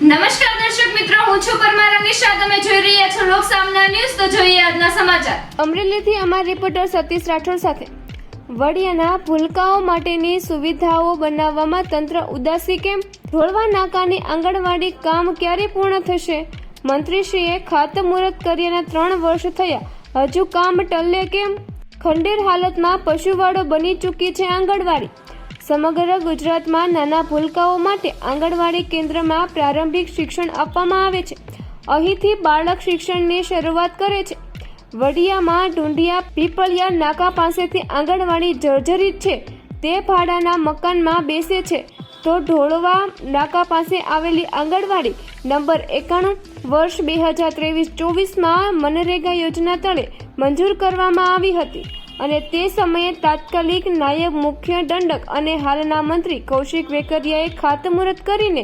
નમસ્કાર દર્શક મિત્રો, હું છું પરમાર અનિશા. તમે જોઈ રહ્યા છો લોક સામના ન્યૂઝ. તો જોઈએ આજના સમાચાર. અમરેલીથી અમારા રિપોર્ટર સતીશ રાઠોડ સાથે. વડિયાના ભૂલકાઓ માટેની સુવિધાઓ બનાવવામાં તંત્ર ઉદાસી કેમ? ઢોળવા નાકાની આંગણવાડી કામ ક્યારે પૂર્ણ થશે? મંત્રીશ્રીએ ખાતમુહૂર્ત કર્યાના 3 વર્ષ થયા, હજુ કામ ટલે કેમ? ખંડેર હાલતમાં પશુવાડો બની ચૂકી છે આંગણવાડી. સમગ્ર ગુજરાતમાં નાના ભૂલકાઓ માટે આંગણવાડી કેન્દ્રમાં પ્રારંભિક શિક્ષણ આપવામાં આવે છે. અહીંથી બાળક શિક્ષણની શરૂઆત કરે છે. વડિયામાં ઢુંઢિયા પીપળિયા નાકા પાસેથી આંગણવાડી જર્જરિત છે. તે ભાડાના મકાનમાં બેસે છે. તો ઢોળવા નાકા પાસે આવેલી આંગણવાડી નંબર 91 વર્ષ 2023-24માં મનરેગા યોજના તળે મંજૂર કરવામાં આવી હતી અને તે સમયે તાત્કાલિક નાયબ મુખ્ય દંડક અને હાલના મંત્રી કૌશિક વેકરિયાએ ખાતમુહૂર્ત કરીને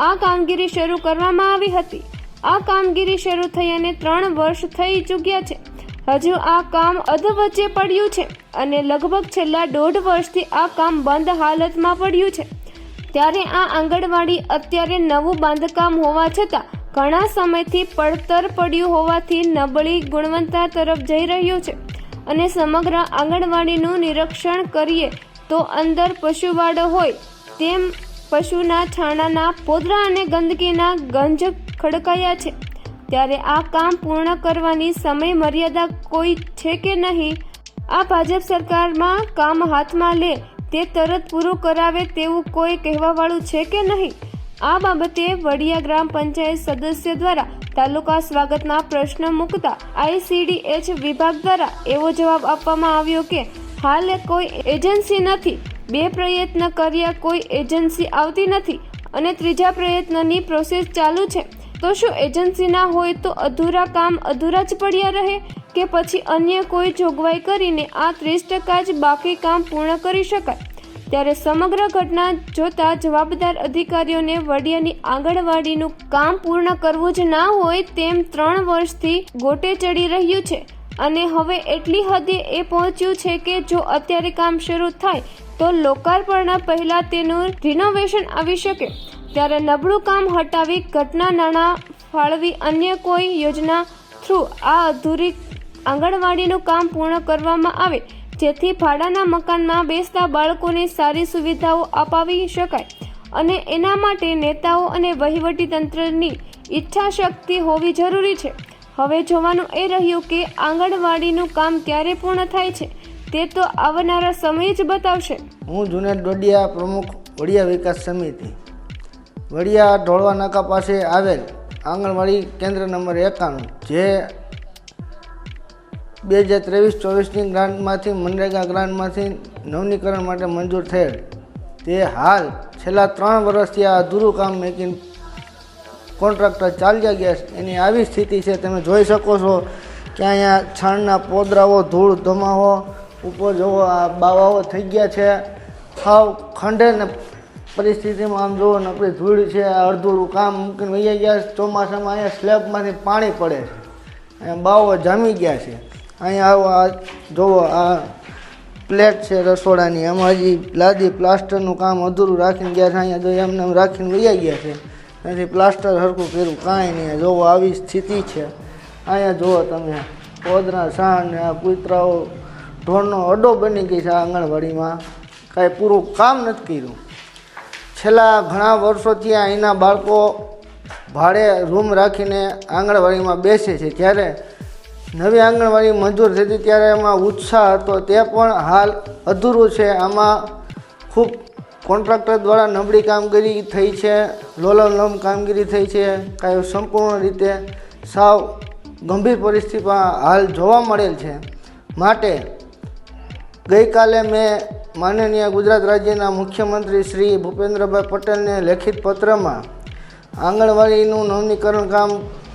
આ કામગીરી શરૂ કરવામાં આવી હતી. આ કામગીરી શરૂ થયાને 3 વર્ષ થઈ ચૂક્યા છે. હજુ આ કામ અધવચ્ચે પડ્યું છે અને લગભગ છેલ્લા 1.5 વર્ષથી આ કામ બંધ હાલતમાં પડ્યું છે. ત્યારે આ આંગણવાડી અત્યારે નવું બાંધકામ હોવા છતાં ઘણા સમયથી પડતર પડ્યું હોવાથી નબળી ગુણવત્તા તરફ જઈ રહ્યું છે અને સમગ્ર આંગણવાડીનું નિરીક્ષણ કરીએ તો અંદર પશુવાડો હોય તેમ પશુના છાણાના પોદરા અને ગંદકીના ગંજ ખડકાયા છે. ત્યારે આ કામ પૂર્ણ કરવાની સમય મર્યાદા કોઈ છે કે નહીં? આ ભાજપ સરકારમાં કામ હાથમાં લે તે તરત પૂરું કરાવે તેવું કોઈ કહેવાવાળું છે કે નહીં? આ બાબતે વડિયા ગ્રામ પંચાયત સદસ્ય દ્વારા તાલુકા સ્વાગતના પ્રશ્ન મૂકતા ICDH વિભાગ દ્વારા એવો જવાબ આપવામાં આવ્યો કે હાલ કોઈ એજન્સી નથી. 2 પ્રયત્ન કર્યા, કોઈ એજન્સી આવતી નથી અને 3જા પ્રયત્નની પ્રોસેસ ચાલુ છે. તો શું એજન્સી ના હોય તો અધૂરા કામ અધૂરા જ પડ્યા રહે કે પછી અન્ય કોઈ જોગવાઈ કરીને આ 30% જ બાકી કામ પૂર્ણ કરી શકાય? ત્યારે સમગ્ર ઘટના જોતા જવાબદાર અધિકારીઓને વડિયાની આંગણવાડીનું કામ પૂર્ણ કરવું જ ના હોય તેમ 3 વર્ષથી ગોટે ચડી રહ્યું છે અને હવે એટલી હદે એ પહોંચ્યું છે કે જો અત્યારે કામ શરૂ થાય તો લોકાર્પણના પહેલા તેનું રિનોવેશન આવી શકે. ત્યારે નબળું કામ હટાવી ઘટના નાણાં ફાળવી અન્ય કોઈ યોજના થ્રુ આ અધૂરી આંગણવાડીનું કામ પૂર્ણ કરવામાં આવે જેથી ભાડાના મકાનમાં બેસતા બાળકોને સારી સુવિધાઓ અપાવી શકાય અને એના માટે નેતાઓ અને વહીવટી તંત્રની ઈચ્છા શક્તિ હોવી જરૂરી છે. હવે જોવાનું એ રહ્યું કે આંગણવાડીનું કામ ક્યારે પૂર્ણ થાય છે તે તો આવનારા સમય જ બતાવશે. હું જુનેદ ડોડિયા, પ્રમુખ વડિયા વિકાસ સમિતિ. વડિયા ઢોળવા નાકા પાસે આવેલ આંગણવાડી કેન્દ્ર નંબર 91 જે 2023-24ની ગ્રાન્ટમાંથી મનરેગા ગ્રાન્ટમાંથી નવીનીકરણ માટે મંજૂર થયેલ તે હાલ છેલ્લા 3 વર્ષથી આ અધૂરું કામ મેકીને કોન્ટ્રાક્ટર ચાલ્યા ગયા છે. એની આવી સ્થિતિ છે. તમે જોઈ શકો છો કે અહીંયા છાણના પોદરાઓ, ધૂળ ધમાવો, ઉપર જોવો આ બાવાઓ થઈ ગયા છે. સાવ ખંડેર પરિસ્થિતિમાં આમ જોવો ને આપણી ધૂળ છે. આ અડધું કામ મૂકીને વહી ગયા. ચોમાસામાં અહીંયા સ્લેબમાંથી પાણી પડે છે. અહીંયા બાવો જામી ગયા છે. અહીંયા આવો આ જોવો આ પ્લેટ છે રસોડાની, આમાં હજી લાદી પ્લાસ્ટરનું કામ અધૂરું રાખીને ગયા છે. અહીંયા જો એમને રાખીને વહી ગયા છે. નથી પ્લાસ્ટર હરખું કર્યું, કાંઈ નહીં. જોવો આવી સ્થિતિ છે. અહીંયા જુઓ તમે પોદરા સાણ ને આ કૂતરાઓ ઢોરનો અડ્ડો બની ગઈ છે. આંગણવાડીમાં કાંઈ પૂરું કામ નથી કર્યું. છેલ્લા ઘણા વર્ષોથી અહીંના બાળકો ભાડે રૂમ રાખીને આંગણવાડીમાં બેસે છે. ત્યારે નવી આંગણવાડી મંજૂર થતી ત્યારે એમાં ઉત્સાહ હતો, તે પણ હાલ અધૂરું છે. આમાં ખૂબ કોન્ટ્રાક્ટર દ્વારા નબળી કામગીરી થઈ છે, લોલમ કામગીરી થઈ છે. કાંઈ સંપૂર્ણ રીતે સાવ ગંભીર પરિસ્થિતિમાં હાલ જોવા મળેલ છે. માટે ગઈકાલે મેં માનનીય ગુજરાત રાજ્યના મુખ્યમંત્રી શ્રી ભૂપેન્દ્રભાઈ પટેલને લેખિત પત્રમાં આંગણવાડીનું નવીનીકરણ કામ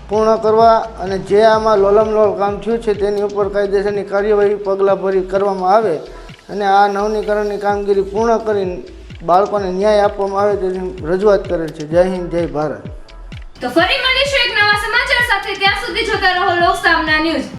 પૂર્ણ કરવા અને જે આમાં લોલમલોલ કામ થયું છે તેની ઉપર કાયદેસરની કાર્યવાહી પગલાં ભરી કરવામાં આવે અને આ નવીનીકરણની કામગીરી પૂર્ણ કરીને બાળકોને ન્યાય આપવામાં આવે તેની રજૂઆત કરેલ છે. જય હિન્દ, જય ભારત. તો ફરી મળીશું એક નવા સમાચાર સાથે. ત્યાં સુધી જોતા રહો લોક સામના ન્યૂઝ.